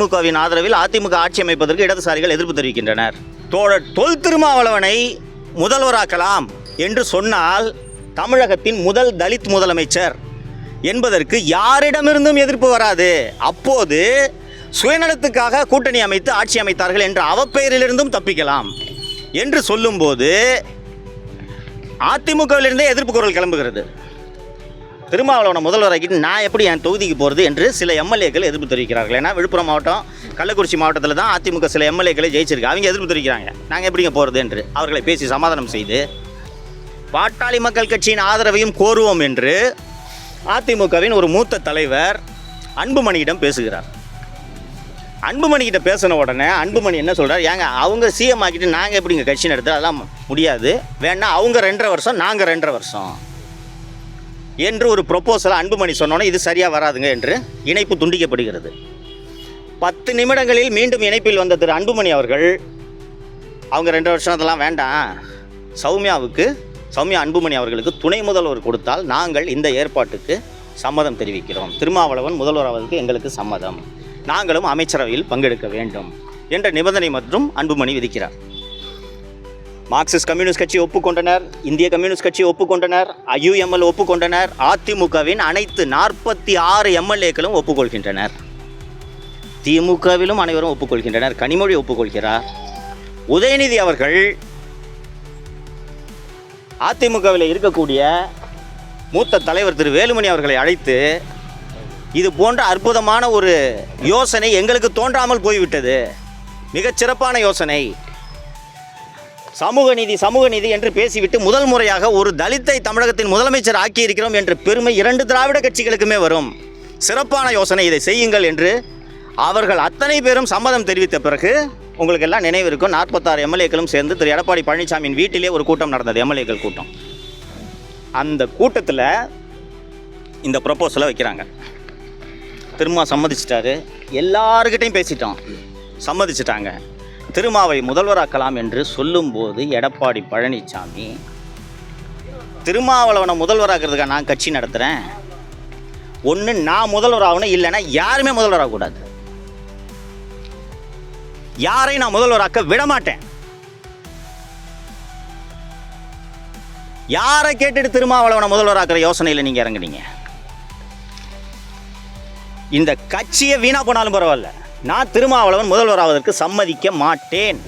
திமுகவின் ஆதரவில் அதிமுக ஆட்சி அமைப்பதற்கு இடதுசாரிகள் எதிர்ப்பு தெரிவிக்கின்றனர். தோழர் தொல் திருமாவளவனை முதல்வராக்கலாம் என்று சொன்னால் தமிழகத்தின் முதல் தலித் முதலமைச்சர் என்பதற்கு யாரிடமிருந்தும் எதிர்ப்பு வராது. அப்போது சுயநலத்துக்காக கூட்டணி அமைத்து ஆட்சி அமைத்தார்கள் என்ற அவப்பெயரிலிருந்தும் தப்பிக்கலாம் என்று சொல்லும்போது அதிமுகவிலிருந்தே எதிர்ப்பு குரல் கிளம்புகிறது. திருமாவளவனை முதல்வராக்கிட்டு நான் எப்படி என் தொகுதிக்கு போகிறது என்று சில எம்எல்ஏக்கள் எதிர்ப்பு தெரிவிக்கிறார்கள். ஏன்னா விழுப்புரம் மாவட்டம், கள்ளக்குறிச்சி மாவட்டத்தில் தான் அதிமுக சில எம்எல்ஏக்களை ஜெயிச்சிருக்கு. அவங்க எதிர்ப்பு தெரிவிக்கிறாங்க, நாங்கள் எப்படிங்க போகிறது என்று. அவர்களை பேசி சமாதானம் செய்து பாட்டாளி மக்கள் கட்சியின் ஆதரவையும் கோருவோம் என்று அதிமுகவின் ஒரு மூத்த தலைவர் அன்புமணியிடம் பேசுகிறார். அன்புமணிக்கிட்ட பேசின உடனே அன்புமணி என்ன சொல்கிறார், ஏங்க அவங்க சிஎம் ஆக்கிட்டு நாங்கள் எப்படிங்க கட்சி நடத்த, அதெல்லாம் முடியாது, வேணா அவங்க 2.5 வருஷம் நாங்கள் 2.5 வருஷம் என்று ஒரு ப்ரொப்போசலை அன்புமணி சொன்னோன்னே இது சரியாக வராதுங்க என்று இணைப்பு துண்டிக்கப்படுகிறது. 10 நிமிடங்களில் மீண்டும் இணைப்பில் வந்த திரு அன்புமணி அவர்கள் அவங்க 2 வருஷம் அதெல்லாம் வேண்டாம், சௌமியா அன்புமணி அவர்களுக்கு துணை முதல்வர் கொடுத்தால் நாங்கள் இந்த ஏற்பாட்டுக்கு சம்மதம் தெரிவிக்கிறோம், திருமாவளவன் முதல்வராவதற்கு எங்களுக்கு சம்மதம், நாங்களும் அமைச்சரவையில் பங்கெடுக்க வேண்டும் என்ற நிபந்தனை மற்றும் அன்புமணி விதிக்கிறார். மார்க்சிஸ்ட் கம்யூனிஸ்ட் கட்சி ஒப்புக்கொண்டனர், இந்திய கம்யூனிஸ்ட் கட்சி ஒப்புக்கொண்டனர், IUML ஒப்புக்கொண்டனர், அதிமுகவின் அனைத்து 46 எம்எல்ஏக்களும் ஒப்புக்கொள்கின்றனர், திமுகவிலும் அனைவரும் ஒப்புக்கொள்கின்றனர், கனிமொழி ஒப்புக்கொள்கிறார். உதயநிதி அவர்கள் அதிமுகவில் இருக்கக்கூடிய மூத்த தலைவர் திரு வேலுமணி அவர்களை அழைத்து இது போன்ற அற்புதமான ஒரு யோசனை எங்களுக்கு தோன்றாமல் போய்விட்டது, மிகச்சிறப்பான யோசனை, சமூக நீதி என்று பேசிவிட்டு முதல் முறையாக ஒரு தலித்தை தமிழகத்தின் முதலமைச்சர் ஆக்கியிருக்கிறோம் என்ற பெருமை 2 திராவிட கட்சிகளுக்குமே வரும், சிறப்பான யோசனை, இதை செய்யுங்கள் என்று அவர்கள் அத்தனை பேரும் சம்மதம் தெரிவித்த பிறகு உங்களுக்கு எல்லாம் நினைவு இருக்கும், 46 எம்எல்ஏக்களும் சேர்ந்து திரு எடப்பாடி பழனிசாமியின் வீட்டிலே ஒரு கூட்டம் நடந்தது, எம்எல்ஏக்கள் கூட்டம். அந்த கூட்டத்தில் இந்த ப்ரொப்போசலை வைக்கிறாங்க. திருமா சம்மதிச்சிட்டாரு, எல்லாருக்கிட்டையும் பேசிட்டோம், சம்மதிச்சிட்டாங்க, திருமாவை முதல்வராக்கலாம் என்று சொல்லும்போது எடப்பாடி பழனிசாமி திருமாவளவனை முதல்வராக்கிறதுக்காக நான் கட்சி நடத்துகிறேன், ஒன்று நான் முதல்வராகணும், இல்லைன்னா யாருமே முதல்வராகக்கூடாது, யாரையும் நான் முதல்வராக்க விடமாட்டேன், யாரை கேட்டுட்டு திருமாவளவனை முதல்வராக்கிற யோசனையில் நீங்கள் இறங்குனீங்க, இந்த கட்சியை வீணா போனாலும் பரவாயில்ல, நான் திருமாவளவன் முதல்வராவதற்கு சம்மதிக்க மாட்டேன்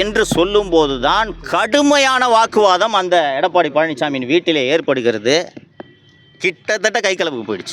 என்று சொல்லும்போது தான் கடுமையான வாக்குவாதம் அந்த எடப்பாடி பழனிசாமியின் வீட்டிலே ஏற்படுகிறது. கிட்டத்தட்ட கைகலப்புக்கு போயிடுச்சு.